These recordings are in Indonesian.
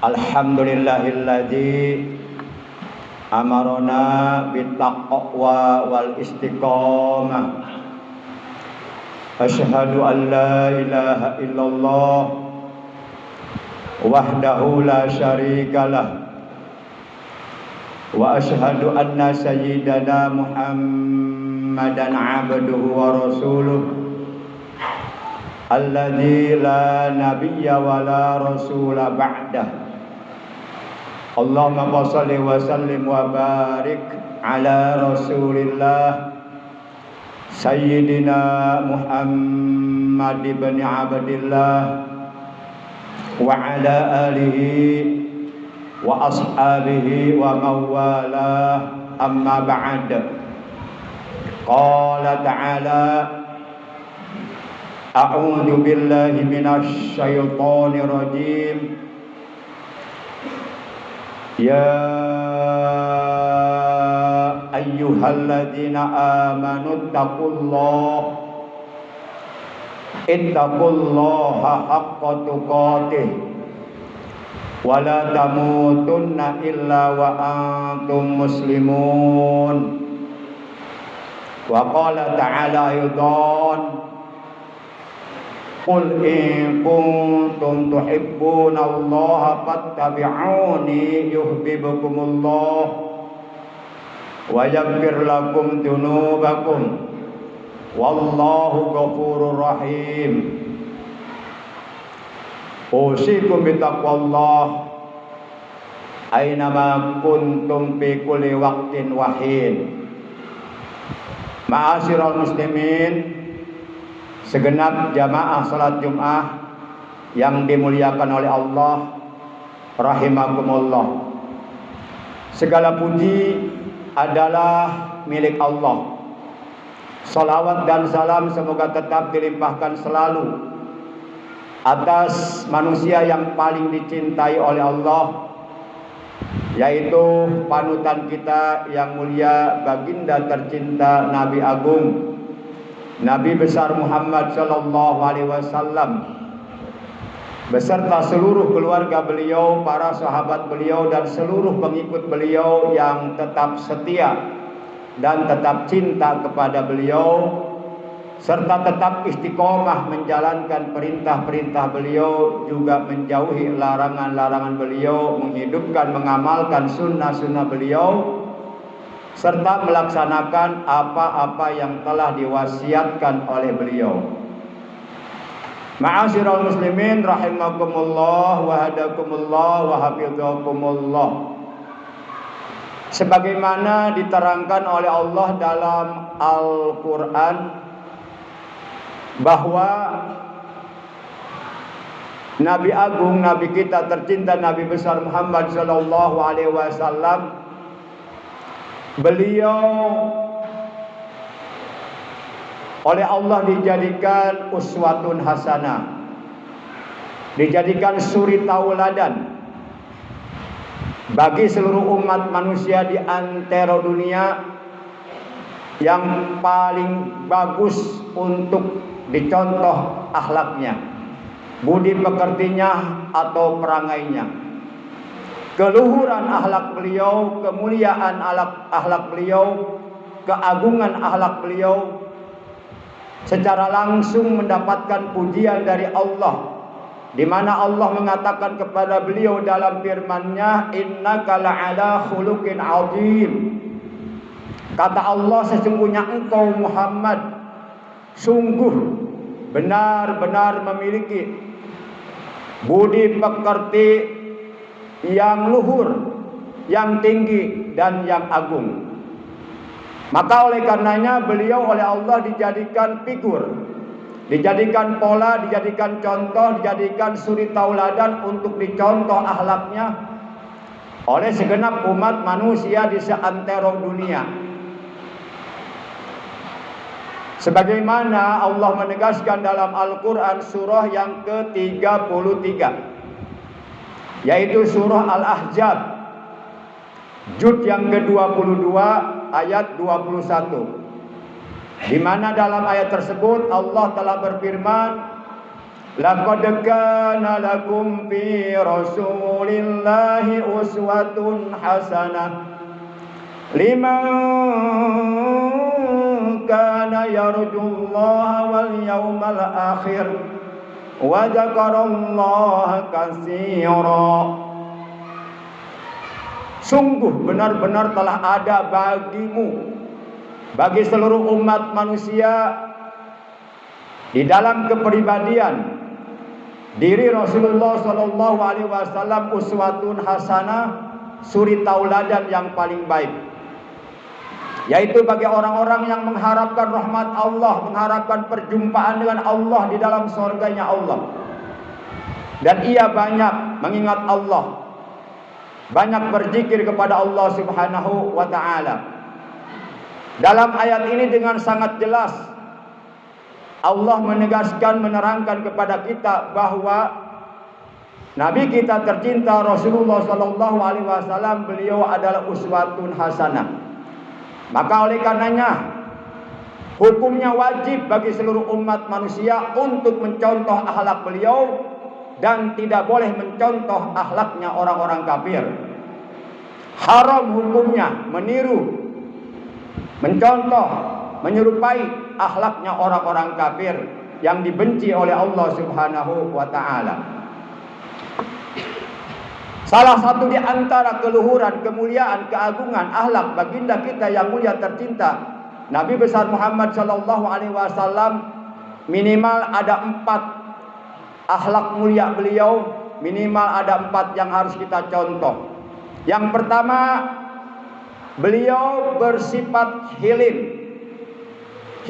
Alhamdulillahilladzi amarona bittaqwa wal istiqamah. Asyhadu an la ilaha illallah wahdahu la syarikalah wa asyhadu anna sayyidana Muhammadan abduhu wa rasuluh alladzi la nabiyya wa la rasula ba'dah. Allahumma shalli wa sallim wa barik ala Rasulillah Sayyidina Muhammad ibn Abdillah wa ala alihi wa ashabihi wa mawalah, amma ba'd. Qala ta'ala a'udzu billahi minasy syaithanir rajim. Ya ayyuhalladzina amanu ittaqullaha haqqa tuqatih wa la tamutunna illa wa antum muslimun. Wa qala ta'ala aydan qul in kuntum tuhibbunallaha fattabi'uni yuhibbukumullah wa yaghfir lakum dzunubakum wallahu ghafurur rahim. Usikum bittaqwallah aynama kuntum fi kulli waqtin wahin. Ma'asyiral muslimin, segenap jamaah salat Jumat yang dimuliakan oleh Allah rahimakumullah. Segala puji adalah milik Allah. Salawat dan salam semoga tetap dilimpahkan selalu atas manusia yang paling dicintai oleh Allah, yaitu panutan kita yang mulia, baginda tercinta Nabi Agung, Nabi besar Muhammad sallallahu alaihi wasallam, beserta seluruh keluarga beliau, para sahabat beliau dan seluruh pengikut beliau yang tetap setia dan tetap cinta kepada beliau, serta tetap istiqomah menjalankan perintah-perintah beliau, juga menjauhi larangan-larangan beliau, menghidupkan, mengamalkan sunnah-sunnah beliau, serta melaksanakan apa-apa yang telah diwasiatkan oleh beliau. Ma'asyiral muslimin rahimakumullah wa hadakumullah wa hafizakumullah. Sebagaimana diterangkan oleh Allah dalam Al-Qur'an bahwa Nabi Agung, Nabi kita tercinta, Nabi besar Muhammad sallallahu alaihi wasallam, beliau oleh Allah dijadikan uswatun hasanah, dijadikan suri tauladan bagi seluruh umat manusia di antero dunia, yang paling bagus untuk dicontoh akhlaknya, budi pekertinya atau perangainya, keluhuran akhlak beliau, kemuliaan akhlak beliau, keagungan akhlak beliau, secara langsung mendapatkan pujian dari Allah, di mana Allah mengatakan kepada beliau dalam firman-Nya, innaka la'ala khuluqin azim. Kata Allah, sesungguhnya engkau Muhammad sungguh benar-benar memiliki budi pekerti yang luhur, yang tinggi dan yang agung. Maka oleh karenanya beliau oleh Allah dijadikan figur, dijadikan pola, dijadikan contoh, dijadikan suri tauladan untuk dicontoh akhlaknya oleh segenap umat manusia di seantero dunia. Sebagaimana Allah menegaskan dalam Al-Quran surah yang ke-33, yaitu surah Al-Ahzab, juz yang ke-22 ayat 21, di mana dalam ayat tersebut Allah telah berfirman, laqad kana lakum fi rasulillahi uswatun hasanah liman kana yarjullaha wal yawmal akhir wa dzakarallaha katsira. Sungguh benar-benar telah ada bagimu, bagi seluruh umat manusia, di dalam kepribadian diri Rasulullah Shallallahu Alaihi Wasallam uswatun hasanah, suri tauladan yang paling baik, yaitu bagi orang-orang yang mengharapkan rahmat Allah, mengharapkan perjumpaan dengan Allah di dalam surganya Allah, dan ia banyak mengingat Allah, banyak berzikir kepada Allah Subhanahu wa Ta'ala. Dalam ayat ini dengan sangat jelas Allah menegaskan, menerangkan kepada kita bahwa Nabi kita tercinta Rasulullah Sallallahu Alaihi Wasallam, beliau adalah uswatun hasanah. Maka oleh karenanya hukumnya wajib bagi seluruh umat manusia untuk mencontoh akhlak beliau dan tidak boleh mencontoh akhlaknya orang-orang kafir. Haram hukumnya meniru, mencontoh, menyerupai akhlaknya orang-orang kafir yang dibenci oleh Allah Subhanahu wa Ta'ala. Salah satu di antara keluhuran, kemuliaan, keagungan akhlak baginda kita yang mulia tercinta Nabi besar Muhammad Sallallahu Alaihi Wasallam, minimal ada 4 akhlak mulia beliau, minimal ada 4 yang harus kita contoh. Yang pertama, beliau bersifat hilim.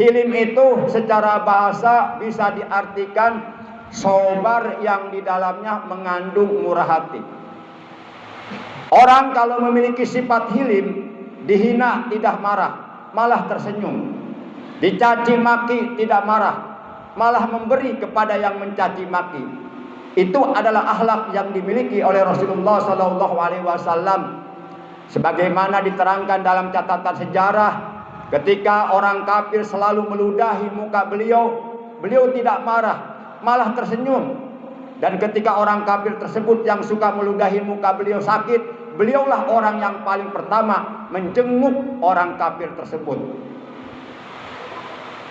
Hilim itu secara bahasa bisa diartikan sabar yang di dalamnya mengandung murah hati. Orang kalau memiliki sifat hilim, dihina tidak marah, malah tersenyum. Dicaci maki tidak marah, malah memberi kepada yang mencaci maki. Itu adalah akhlak yang dimiliki oleh Rasulullah Sallallahu Alaihi Wasallam, sebagaimana diterangkan dalam catatan sejarah. Ketika orang kafir selalu meludahi muka beliau, beliau tidak marah, malah tersenyum. Dan ketika orang kafir tersebut yang suka meludahi muka beliau sakit, beliaulah orang yang paling pertama menjenguk orang kafir tersebut.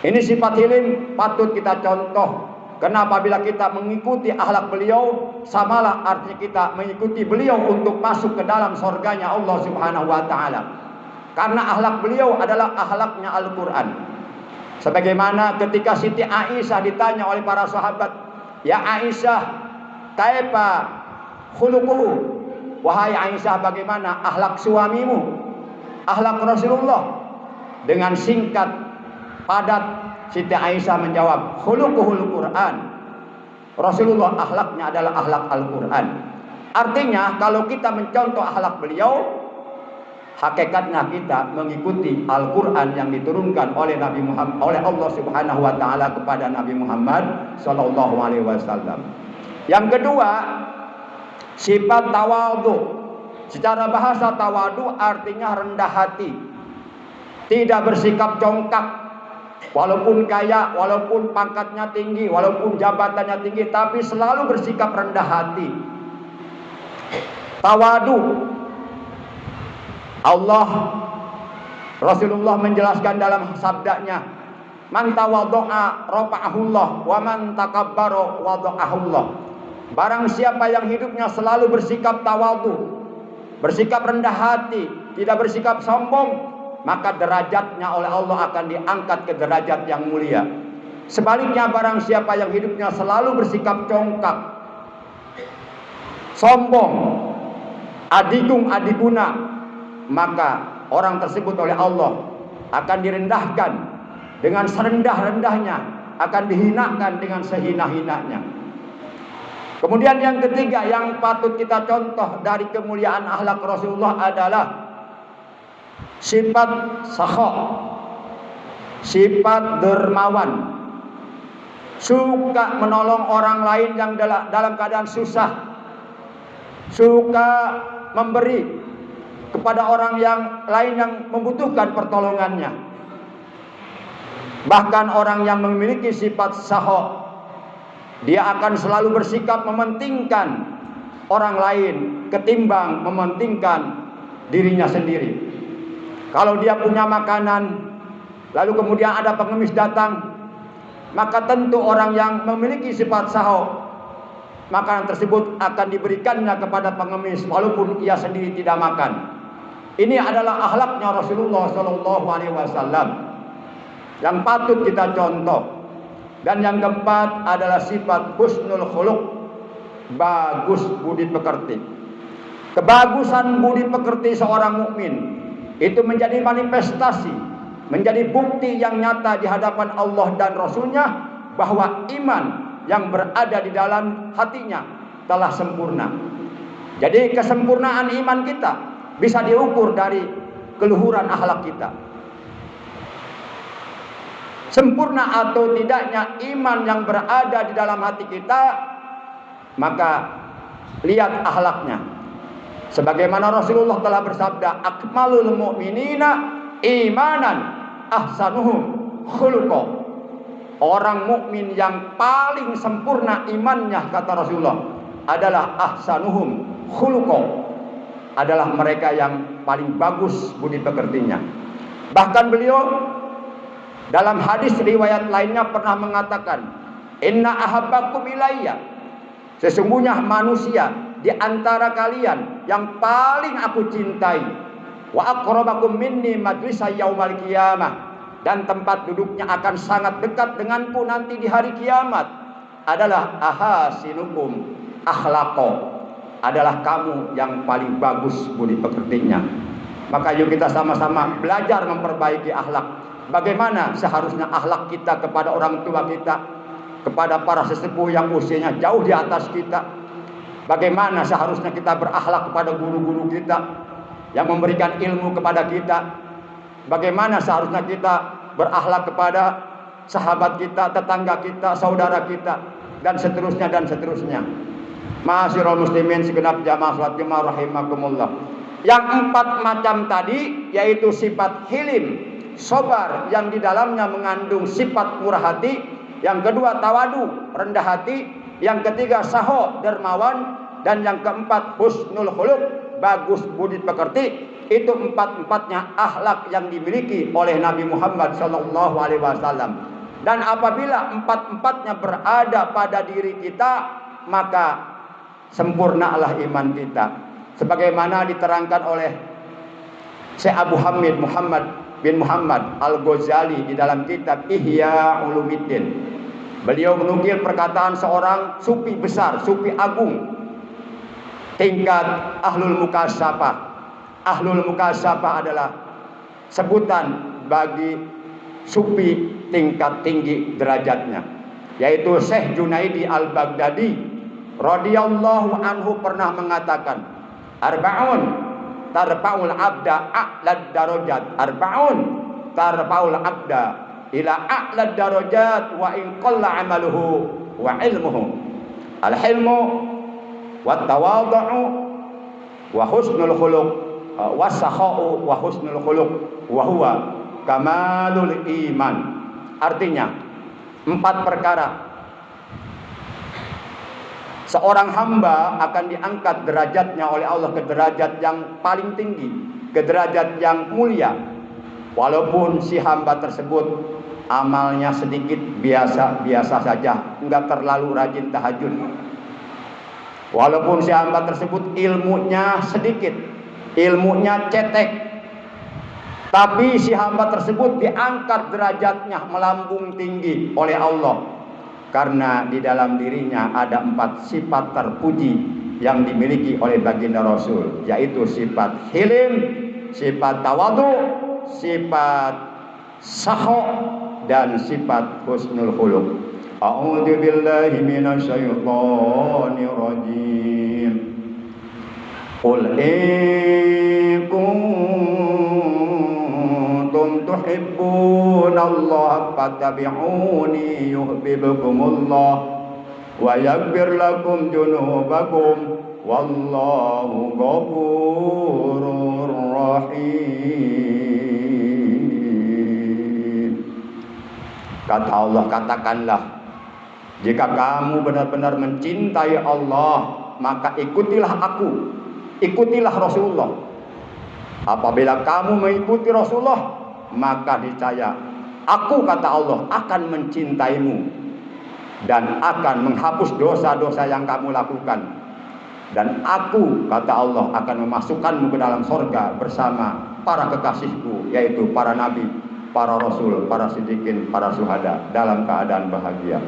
Ini sifat hilim patut kita contoh. Karena apabila kita mengikuti akhlak beliau, samalah artinya kita mengikuti beliau untuk masuk ke dalam surganya Allah Subhanahu wa Ta'ala. Karena akhlak beliau adalah akhlaknya Al-Quran. Sebagaimana ketika Siti Aisyah ditanya oleh para sahabat, ya Aisyah, kaifa khuluquhu? Wahai Aisyah, bagaimana akhlak suamimu, akhlak Rasulullah? Dengan singkat, padat, Siti Aisyah menjawab, khuluquhul Quran. Rasulullah akhlaknya adalah akhlak Al-Quran. Artinya kalau kita mencontoh akhlak beliau, hakikatnya kita mengikuti Al-Quran yang diturunkan oleh Nabi Muhammad, oleh Allah Subhanahu wa Ta'ala kepada Nabi Muhammad Sallallahu Alaihi Wasallam. Yang kedua, sifat tawadhu. Secara bahasa tawadhu artinya rendah hati, tidak bersikap congkak. Walaupun kaya, walaupun pangkatnya tinggi, walaupun jabatannya tinggi, tapi selalu bersikap rendah hati. Tawadu. Allah, Rasulullah menjelaskan dalam sabdanya, man tawaddu'a rafa'ahullah wa man takabbara wada'ahullah. Barang siapa yang hidupnya selalu bersikap tawadu, bersikap rendah hati, tidak bersikap sombong, maka derajatnya oleh Allah akan diangkat ke derajat yang mulia. Sebaliknya barang siapa yang hidupnya selalu bersikap congkak, sombong, adigung adiguna, maka orang tersebut oleh Allah akan direndahkan dengan serendah-rendahnya, akan dihinakan dengan sehina-hinanya. Kemudian yang ketiga yang patut kita contoh dari kemuliaan akhlak Rasulullah adalah sifat sakha, sifat dermawan, suka menolong orang lain yang dalam keadaan susah, suka memberi kepada orang yang lain yang membutuhkan pertolongannya. Bahkan orang yang memiliki sifat sakha, dia akan selalu bersikap mementingkan orang lain ketimbang mementingkan dirinya sendiri. Kalau dia punya makanan, lalu kemudian ada pengemis datang, maka tentu orang yang memiliki sifat sakha, makanan tersebut akan diberikannya kepada pengemis walaupun ia sendiri tidak makan. Ini adalah akhlaknya Rasulullah SAW yang patut kita contoh. Dan yang keempat adalah sifat husnul khuluq, bagus budi pekerti. Kebagusan budi pekerti seorang mukmin itu menjadi manifestasi, menjadi bukti yang nyata di hadapan Allah dan Rasulnya bahwa iman yang berada di dalam hatinya telah sempurna. Jadi kesempurnaan iman kita bisa diukur dari keluhuran akhlak kita. Sempurna atau tidaknya iman yang berada di dalam hati kita, maka lihat akhlaknya. Sebagaimana Rasulullah telah bersabda, akmalul mu'minina imanan ahsanuhum khuluqa. Orang mukmin yang paling sempurna imannya, kata Rasulullah, adalah ahsanuhum khuluqa, adalah mereka yang paling bagus budi pekertinya. Bahkan beliau dalam hadis riwayat lainnya pernah mengatakan, inna ahabbakum ilayya, sesungguhnya manusia di antara kalian yang paling aku cintai, wa aqrabakum minni majlisa yaumal qiyamah, dan tempat duduknya akan sangat dekat denganku nanti di hari kiamat, adalah ahasinukum akhlaqo, adalah kamu yang paling bagus budi pekertinya. Maka yuk kita sama-sama belajar memperbaiki akhlak. Bagaimana seharusnya akhlak kita kepada orang tua kita, kepada para sesepuh yang usianya jauh di atas kita. Bagaimana seharusnya kita berakhlak kepada guru-guru kita yang memberikan ilmu kepada kita. Bagaimana seharusnya kita berakhlak kepada sahabat kita, tetangga kita, saudara kita, dan seterusnya dan seterusnya. Ma'asyiral muslimin segenap jamaah salat Jumat rahimakumullah. Yang empat macam tadi yaitu sifat hilim, sabar yang di dalamnya mengandung sifat murah hati. Yang kedua tawadu, rendah hati. Yang ketiga sakha, dermawan. Dan yang keempat husnul khuluq, bagus budi pekerti. Itu empat-empatnya akhlak yang dimiliki oleh Nabi Muhammad SAW. Dan apabila empat-empatnya berada pada diri kita, maka sempurnalah iman kita. Sebagaimana diterangkan oleh Syekh Abu Hamid Muhammad bin Muhammad Al-Ghazali di dalam kitab Ihya Ulumuddin. Beliau menukil perkataan seorang sufi besar, sufi agung, tingkat ahlul mukasyafah. Ahlul mukasyafah adalah sebutan bagi sufi tingkat tinggi derajatnya, yaitu Syekh Junaidi Al-Baghdadi radhiyallahu anhu pernah mengatakan, arba'un tarfa'ul abda a'lad darajat, arba'un tarfa'ul abda ila a'lad darajat wa in qalla 'amaluhu wa 'ilmuhu, al-hilmu wat tawadhu'u wa husnul khuluq was-sakha'u wa husnul khuluq wa huwa kamalul iman. Artinya 4 perkara seorang hamba akan diangkat derajatnya oleh Allah ke derajat yang paling tinggi, ke derajat yang mulia, walaupun si hamba tersebut amalnya sedikit, biasa-biasa saja, enggak terlalu rajin tahajud. Walaupun si hamba tersebut ilmunya sedikit, ilmunya cetek, tapi si hamba tersebut diangkat derajatnya melambung tinggi oleh Allah, karena di dalam dirinya ada 4 sifat terpuji yang dimiliki oleh baginda Rasul, yaitu sifat hilim, sifat tawadu, sifat sakho, dan sifat husnul khuluq. A'udzu billahi minasyaitonir rajim. Qul in kuntum tuhibbunallaha fattabi'uni yuhibbukumullah wa yaghfir lakum dzunubakum wallahu ghafurur rahim. Kata Allah, katakanlah, jika kamu benar-benar mencintai Allah, maka ikutilah aku, ikutilah Rasulullah. Apabila kamu mengikuti Rasulullah, maka niscaya aku, kata Allah, akan mencintaimu dan akan menghapus dosa-dosa yang kamu lakukan. Dan aku, kata Allah, akan memasukkanmu ke dalam surga bersama para kekasihku, yaitu para nabi, para rasul, para siddiqin, para syuhada, dalam keadaan bahagia.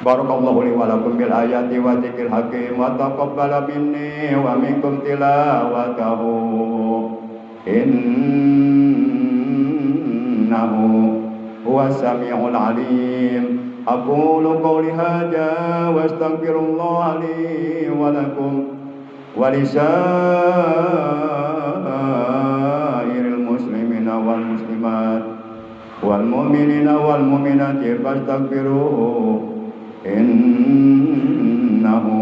Barakallahu li wa lakum bil ayati wa dzikril hakim wa taqabbala minni wa minkum tilawatahu innahu huwas samiul alim. Aqulu qawli hadza wa astaghfirullah li wa lakum wa lisairil muslimina wal muslimat wal mu'minina wal mu'minati fastaghfiruhu innahu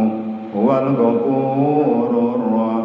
huwal ghafurur rahim.